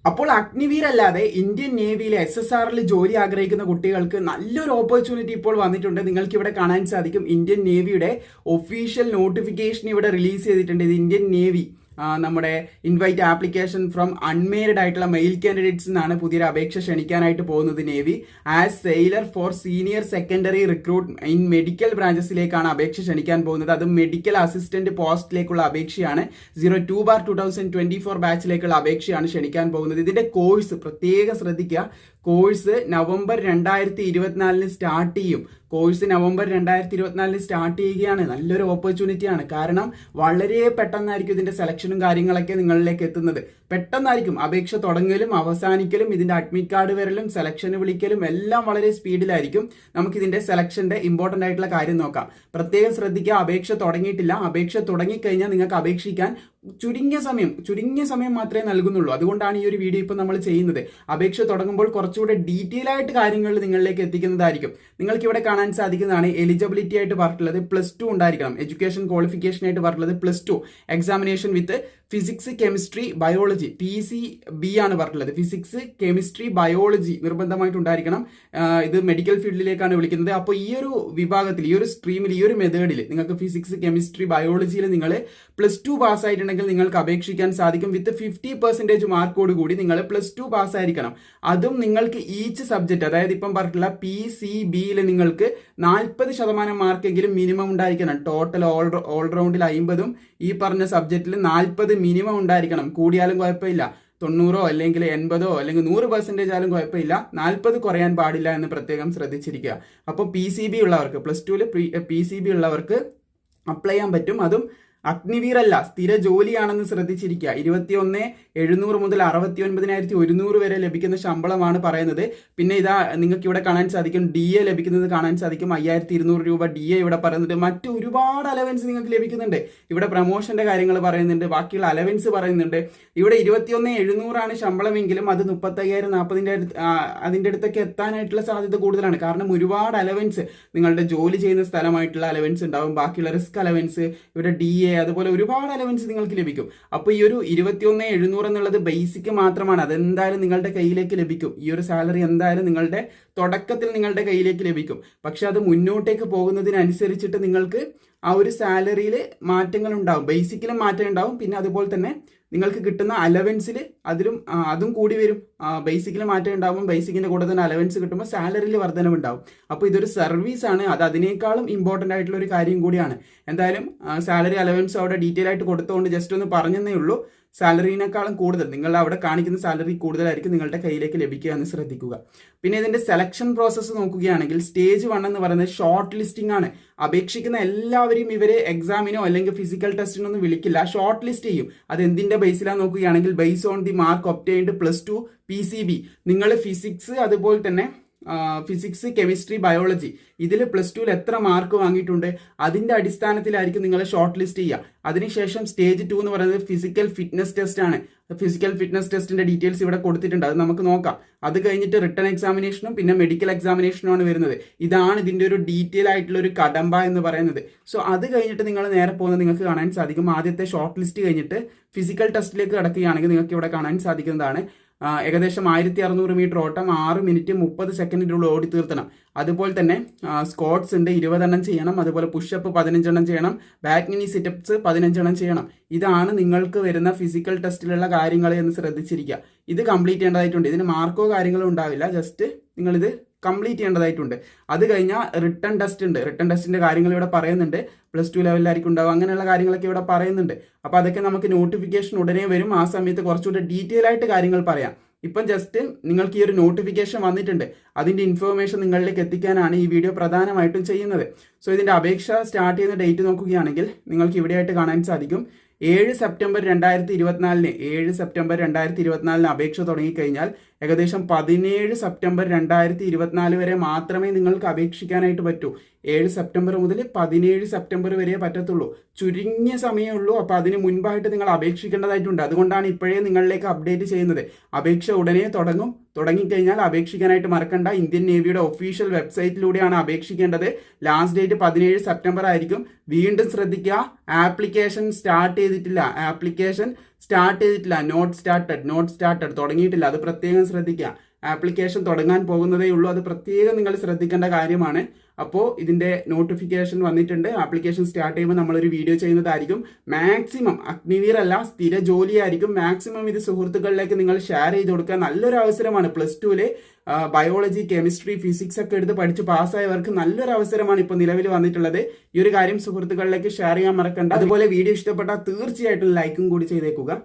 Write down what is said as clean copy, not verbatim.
അപ്പോൾ അഗ്നിവീർ അല്ലാതെ ഇന്ത്യൻ നേവിയിലെ SSRൽ ജോലി ആഗ്രഹിക്കുന്ന കുട്ടികൾക്ക് നല്ലൊരു ഓപ്പർച്യൂണിറ്റി ഇപ്പോൾ വന്നിട്ടുണ്ട്. നിങ്ങൾക്ക് ഇവിടെ കാണാൻ സാധിക്കും ഇന്ത്യൻ നേവിയുടെ ഒഫീഷ്യൽ നോട്ടിഫിക്കേഷൻ ഇവിടെ റിലീസ് ചെയ്തിട്ടുണ്ട്. ഇത് ഇന്ത്യൻ നേവി നമ്മുടെ ഇൻവൈറ്റ് ആപ്ലിക്കേഷൻ ഫ്രം അൺമേരിഡ് ആയിട്ടുള്ള മെയിൽ കാൻഡിഡേറ്റ്സ് എന്നാണ് പുതിയൊരു അപേക്ഷ ക്ഷണിക്കാനായിട്ട് പോകുന്നത്. Navy as sailor for senior secondary recruit in medical ബ്രാഞ്ചസിലേക്കാണ് അപേക്ഷ ക്ഷണിക്കാൻ പോകുന്നത്. അത് മെഡിക്കൽ അസിസ്റ്റന്റ് പോസ്റ്റിലേക്കുള്ള അപേക്ഷയാണ്. 02/2024 ബാച്ചിലേക്കുള്ള അപേക്ഷയാണ് ക്ഷണിക്കാൻ പോകുന്നത്. ഇതിന്റെ കോഴ്സ് പ്രത്യേകം ശ്രദ്ധിക്കുക. കോഴ്സ് നവംബർ 2024 സ്റ്റാർട്ട് ചെയ്യും. കോഴ്സ് നവംബർ 2024 സ്റ്റാർട്ട് ചെയ്യുകയാണ്. നല്ലൊരു ഓപ്പർച്യൂണിറ്റിയാണ്. കാരണം വളരെ പെട്ടെന്നായിരിക്കും ഇതിന്റെ സെലക്ഷനും കാര്യങ്ങളൊക്കെ നിങ്ങളിലേക്ക് എത്തുന്നത്. പെട്ടെന്നായിരിക്കും അപേക്ഷ തുടങ്ങലും അവസാനിക്കലും ഇതിന്റെ അഡ്മിറ്റ് കാർഡ് വരലും സെലക്ഷന് വിളിക്കലും എല്ലാം വളരെ സ്പീഡിലായിരിക്കും. നമുക്കിതിന്റെ സെലക്ഷന്റെ ഇമ്പോർട്ടന്റ് ആയിട്ടുള്ള കാര്യം നോക്കാം. പ്രത്യേകം ശ്രദ്ധിക്കുക, അപേക്ഷ തുടങ്ങിയിട്ടില്ല. അപേക്ഷ തുടങ്ങിക്കഴിഞ്ഞാൽ നിങ്ങൾക്ക് അപേക്ഷിക്കാൻ ചുരുങ്ങിയ സമയം മാത്രമേ നൽകുന്നുള്ളൂ. അതുകൊണ്ടാണ് ഈ ഒരു വീഡിയോ ഇപ്പോൾ നമ്മൾ ചെയ്യുന്നത്. അപേക്ഷ തുടങ്ങുമ്പോൾ കുറച്ചുകൂടെ ഡീറ്റെയിൽ ആയിട്ട് കാര്യങ്ങൾ നിങ്ങളിലേക്ക് എത്തിക്കുന്നതായിരിക്കും. നിങ്ങൾക്ക് ഇവിടെ കാണാൻ സാധിക്കുന്നതാണ് എലിജിബിലിറ്റി ആയിട്ട് പറഞ്ഞിട്ടുള്ളത് +2 ഉണ്ടായിരിക്കണം. എഡ്യൂക്കേഷൻ ക്വാളിഫിക്കേഷൻ ആയിട്ട് പറഞ്ഞിട്ടുള്ളത് +2. Examination with physics chemistry biology PCB ആണ് പറഞ്ഞിട്ടുള്ളത്. ഫിസിക്സ് കെമിസ്ട്രി ബയോളജി നിർബന്ധമായിട്ടുണ്ടായിരിക്കണം. ഇത് മെഡിക്കൽ ഫീൽഡിലേക്കാണ് വിളിക്കുന്നത്. അപ്പോൾ ഈ ഒരു വിഭാഗത്തിൽ, ഈ ഒരു സ്ട്രീമിൽ, ഈ ഒരു മെത്തേഡിൽ നിങ്ങൾക്ക് ഫിസിക്സ് കെമിസ്ട്രി ബയോളജിയിൽ നിങ്ങൾ +2 പാസ്സായിട്ടുണ്ടെങ്കിൽ നിങ്ങൾക്ക് അപേക്ഷിക്കാൻ സാധിക്കും. വിത്ത് 50% മാർക്കോട് കൂടി നിങ്ങൾ +2 പാസ്സായിരിക്കണം. അതും നിങ്ങൾക്ക് ഈച്ച് സബ്ജക്റ്റ്, അതായത് ഇപ്പം പറഞ്ഞിട്ടുള്ള PCBയിൽ നിങ്ങൾക്ക് 40% മാർക്കെങ്കിലും മിനിമം ഉണ്ടായിരിക്കണം. ടോട്ടൽ ഓൾറൗണ്ടിൽ 50ഉം ഈ പറഞ്ഞ സബ്ജക്റ്റിൽ 40 മിനിമം ഉണ്ടായിരിക്കണം. കൂടിയാലും കുഴപ്പമില്ല. 90 അല്ലെങ്കിൽ 80 അല്ലെങ്കിൽ 100% ആയാലും കുഴപ്പമില്ല. 40 കുറയാൻ പാടില്ല എന്ന് പ്രത്യേകം ശ്രദ്ധിച്ചിരിക്കുക. അപ്പോൾ PCB ഉള്ളവർക്ക്, +2ൽ PCB ഉള്ളവർക്ക് അപ്ലൈ ചെയ്യാൻ പറ്റും. അതും അഗ്നിവീർ അല്ല, സ്ഥിര ജോലിയാണെന്ന് ശ്രദ്ധിച്ചിരിക്കുക. 21,700 മുതൽ 69,100 വരെ ലഭിക്കുന്ന ശമ്പളമാണ് പറയുന്നത്. പിന്നെ ഇതാ നിങ്ങൾക്ക് ഇവിടെ കാണാൻ സാധിക്കും DA ലഭിക്കുന്നത് കാണാൻ സാധിക്കും. 5,200 രൂപ DA ഇവിടെ പറയുന്നുണ്ട്. മറ്റു ഒരുപാട് അലവൻസ് നിങ്ങൾക്ക് ലഭിക്കുന്നുണ്ട്. ഇവിടെ പ്രൊമോഷന്റെ കാര്യങ്ങൾ പറയുന്നുണ്ട്, ബാക്കിയുള്ള അലവൻസ് പറയുന്നുണ്ട്. ഇവിടെ 21,700 ആണ് ശമ്പളമെങ്കിലും അത് 35,000 40,000 അതിൻ്റെ അടുത്തൊക്കെ എത്താനായിട്ടുള്ള സാധ്യത കൂടുതലാണ്. കാരണം ഒരുപാട് അലവൻസ്, നിങ്ങളുടെ ജോലി ചെയ്യുന്ന സ്ഥലമായിട്ടുള്ള അലവൻസ് ഉണ്ടാവും, ബാക്കിയുള്ള റിസ്ക് അലവൻസ്, ഇവിടെ DA, അതുപോലെ ഒരുപാട് അലവൻസ് നിങ്ങൾക്ക് ലഭിക്കും. അപ്പോൾ ഈ ഒരു 21,700 എന്നുള്ളത് ബേസിക് മാത്രമാണ്. അതെന്തായാലും നിങ്ങളുടെ കയ്യിലേക്ക് ലഭിക്കും. ഈ ഒരു സാലറി എന്തായാലും നിങ്ങളുടെ തുടക്കത്തിൽ നിങ്ങളുടെ കയ്യിലേക്ക് ലഭിക്കും. പക്ഷെ അത് മുന്നോട്ടേക്ക് പോകുന്നതിനനുസരിച്ചിട്ട് നിങ്ങൾക്ക് ആ ഒരു സാലറിയിൽ മാറ്റങ്ങൾ ഉണ്ടാവും. ബേസിക്കിലും മാറ്റം ഉണ്ടാവും. പിന്നെ അതുപോലെ തന്നെ നിങ്ങൾക്ക് കിട്ടുന്ന അലവൻസിൽ അതും കൂടി വരും. ബേസിക്കിൽ മാറ്റം ഉണ്ടാകുമ്പോൾ ബേസിക്കിന്റെ കൂടെ തന്നെ അലവൻസ് കിട്ടുമ്പോൾ സാലറിയിൽ വർധനവുണ്ടാവും. അപ്പോൾ ഇതൊരു സർവീസാണ്. അത് അതിനേക്കാളും ഇമ്പോർട്ടൻ്റ് ആയിട്ടുള്ള ഒരു കാര്യം കൂടിയാണ്. എന്തായാലും സാലറി അലവൻസ് അവിടെ ഡീറ്റെയിൽ ആയിട്ട് കൊടുത്തുകൊണ്ട് ജസ്റ്റ് ഒന്ന് പറഞ്ഞതേ ഉള്ളൂ. സാലറിനേക്കാളും കൂടുതൽ, നിങ്ങൾ അവിടെ കാണിക്കുന്ന സാലറി കൂടുതലായിരിക്കും നിങ്ങളുടെ കയ്യിലേക്ക് ലഭിക്കുക എന്ന് ശ്രദ്ധിക്കുക. പിന്നെ ഇതിന്റെ സെലക്ഷൻ പ്രോസസ്സ് നോക്കുകയാണെങ്കിൽ സ്റ്റേജ് 1 എന്ന് പറയുന്നത് ഷോർട്ട് ലിസ്റ്റിംഗ് ആണ്. അപേക്ഷിക്കുന്ന എല്ലാവരെയും ഇവര് എക്സാമിനോ അല്ലെങ്കിൽ ഫിസിക്കൽ ടെസ്റ്റിനോ ഒന്നും വിളിക്കില്ല, ഷോർട്ട് ലിസ്റ്റ് ചെയ്യും. അത് എന്തിന്റെ ബേസിലാണ് നോക്കുകയാണെങ്കിൽ base on the mark obtained +2 PCB. നിങ്ങൾ ഫിസിക്സ്, അതുപോലെ തന്നെ ഫിസിക്സ് കെമിസ്ട്രി ബയോളജി ഇതിൽ +2ൽ എത്ര മാർക്ക് വാങ്ങിയിട്ടുണ്ട് അതിന്റെ അടിസ്ഥാനത്തിലായിരിക്കും നിങ്ങൾ ഷോർട്ട് ലിസ്റ്റ് ചെയ്യുക. അതിനുശേഷം സ്റ്റേജ് 2 എന്ന് പറയുന്നത് ഫിസിക്കൽ ഫിറ്റ്നസ് ടെസ്റ്റ് ആണ്. ഫിസിക്കൽ ഫിറ്റ്നസ് ടെസ്റ്റിന്റെ ഡീറ്റെയിൽസ് ഇവിടെ കൊടുത്തിട്ടുണ്ട്, അത് നമുക്ക് നോക്കാം. അത് കഴിഞ്ഞിട്ട് റിട്ടൺ എക്സാമിനേഷനും പിന്നെ മെഡിക്കൽ എക്സാമിനേഷനുമാണ് വരുന്നത്. ഇതാണ് ഇതിന്റെ ഒരു ഡീറ്റെയിൽ ആയിട്ടുള്ള ഒരു കടമ്പ എന്ന് പറയുന്നത്. സോ അത് കഴിഞ്ഞിട്ട് നിങ്ങൾ നേരെ പോകുന്നത് നിങ്ങൾക്ക് കാണാൻ സാധിക്കും. ആദ്യത്തെ ഷോർട്ട് ലിസ്റ്റ് കഴിഞ്ഞിട്ട് ഫിസിക്കൽ ടെസ്റ്റിലേക്ക് കടക്കുകയാണെങ്കിൽ നിങ്ങൾക്ക് ഇവിടെ കാണാൻ സാധിക്കുന്നതാണ് ഏകദേശം 1,600 മീറ്റർ ഓട്ടം 6 മിനിറ്റ് 30 സെക്കൻഡിനുള്ളിൽ ഓടി തീർത്തണം. അതുപോലെ തന്നെ സ്ക്വാട്സ് ഉണ്ട്, 20 എണ്ണം ചെയ്യണം. അതുപോലെ പുഷപ്പ് 15 എണ്ണം ചെയ്യണം. ബാക്ക് നീ സിറ്റപ്സ് 15 എണ്ണം ചെയ്യണം. ഇതാണ് നിങ്ങൾക്ക് വരുന്ന ഫിസിക്കൽ ടെസ്റ്റിലുള്ള കാര്യങ്ങൾ എന്ന് ശ്രദ്ധിച്ചിരിക്കുക. ഇത് കംപ്ലീറ്റ് ചെയ്യേണ്ടതായിട്ടുണ്ട്. ഇതിന് മാർക്കോ കാര്യങ്ങളോ ഉണ്ടാവില്ല, ജസ്റ്റ് നിങ്ങളിത് കംപ്ലീറ്റ് ചെയ്യേണ്ടതായിട്ടുണ്ട്. അത് കഴിഞ്ഞാൽ റിട്ടൺ ടെസ്റ്റ് ഉണ്ട്. റിട്ടൺ ടെസ്റ്റിന്റെ കാര്യങ്ങൾ ഇവിടെ പറയുന്നുണ്ട്. +2 ലെവലിലായിരിക്കും ഉണ്ടാവും. അങ്ങനെയുള്ള കാര്യങ്ങളൊക്കെ ഇവിടെ പറയുന്നുണ്ട്. അപ്പോൾ അതൊക്കെ നമുക്ക് നോട്ടിഫിക്കേഷൻ ഉടനെ വരും. ആ സമയത്ത് കുറച്ചുകൂടെ ഡീറ്റെയിൽ ആയിട്ട് കാര്യങ്ങൾ പറയാം. ഇപ്പം ജസ്റ്റ് നിങ്ങൾക്ക് ഈ ഒരു നോട്ടിഫിക്കേഷൻ വന്നിട്ടുണ്ട്, അതിൻ്റെ ഇൻഫർമേഷൻ നിങ്ങളിലേക്ക് എത്തിക്കാനാണ് ഈ വീഡിയോ പ്രധാനമായിട്ടും ചെയ്യുന്നത്. സോ ഇതിൻ്റെ അപേക്ഷ സ്റ്റാർട്ട് ചെയ്യുന്ന ഡേറ്റ് നോക്കുകയാണെങ്കിൽ നിങ്ങൾക്ക് ഇവിടെയായിട്ട് കാണാൻ സാധിക്കും 7 സെപ്റ്റംബർ 2024 അപേക്ഷ തുടങ്ങിക്കഴിഞ്ഞാൽ ഏകദേശം 17 സെപ്റ്റംബർ 2024 വരെ മാത്രമേ നിങ്ങൾക്ക് അപേക്ഷിക്കാനായിട്ട് പറ്റൂ. 7 സെപ്റ്റംബർ മുതൽ 17 സെപ്റ്റംബർ വരെ പറ്റത്തുള്ളൂ. ചുരുങ്ങിയ സമയമേ ഉള്ളൂ. അപ്പോൾ അതിന് മുൻപായിട്ട് നിങ്ങൾ അപേക്ഷിക്കേണ്ടതായിട്ടുണ്ട്. അതുകൊണ്ടാണ് ഇപ്പോഴേ നിങ്ങളിലേക്ക് അപ്ഡേറ്റ് ചെയ്യുന്നത്. അപേക്ഷ ഉടനെ തുടങ്ങിക്കഴിഞ്ഞാൽ അപേക്ഷിക്കാനായിട്ട് മറക്കണ്ട. ഇന്ത്യൻ നേവിയുടെ ഒഫീഷ്യൽ വെബ്സൈറ്റിലൂടെയാണ് അപേക്ഷിക്കേണ്ടത്. ലാസ്റ്റ് ഡേറ്റ് 17 സെപ്റ്റംബർ ആയിരിക്കും. വീണ്ടും ശ്രദ്ധിക്കുക, ആപ്ലിക്കേഷൻ സ്റ്റാർട്ട് ചെയ്തിട്ടില്ല. ആപ്ലിക്കേഷൻ സ്റ്റാർട്ട് ചെയ്തിട്ടില്ല, നോട്ട് സ്റ്റാർട്ടഡ് തുടങ്ങിയിട്ടില്ല, അത് പ്രത്യേകം ശ്രദ്ധിക്കുക. ആപ്ലിക്കേഷൻ തുടങ്ങാൻ പോകുന്നതേ ഉള്ളൂ, അത് പ്രത്യേകം നിങ്ങൾ ശ്രദ്ധിക്കേണ്ട കാര്യമാണ്. അപ്പോൾ ഇതിൻ്റെ നോട്ടിഫിക്കേഷൻ വന്നിട്ടുണ്ട്. ആപ്ലിക്കേഷൻ സ്റ്റാർട്ട് ചെയ്യുമ്പോൾ നമ്മളൊരു വീഡിയോ ചെയ്യുന്നതായിരിക്കും. മാക്സിമം അഗ്നിവീർ അല്ല, സ്ഥിര ജോലിയായിരിക്കും. മാക്സിമം ഇത് സുഹൃത്തുക്കളിലേക്ക് നിങ്ങൾ ഷെയർ ചെയ്ത് കൊടുക്കുക. നല്ലൊരു അവസരമാണ്. +2 ബയോളജി, കെമിസ്ട്രി, ഫിസിക്സ് ഒക്കെ എടുത്ത് പഠിച്ച് പാസ്സായവർക്ക് നല്ലൊരു അവസരമാണ് ഇപ്പോൾ നിലവിൽ വന്നിട്ടുള്ളത്. ഈ ഒരു കാര്യം സുഹൃത്തുക്കളിലേക്ക് ഷെയർ ചെയ്യാൻ മറക്കണ്ട. അതുപോലെ വീഡിയോ ഇഷ്ടപ്പെട്ടാൽ തീർച്ചയായിട്ടും ലൈക്കും കൂടി ചെയ്തേക്കുക.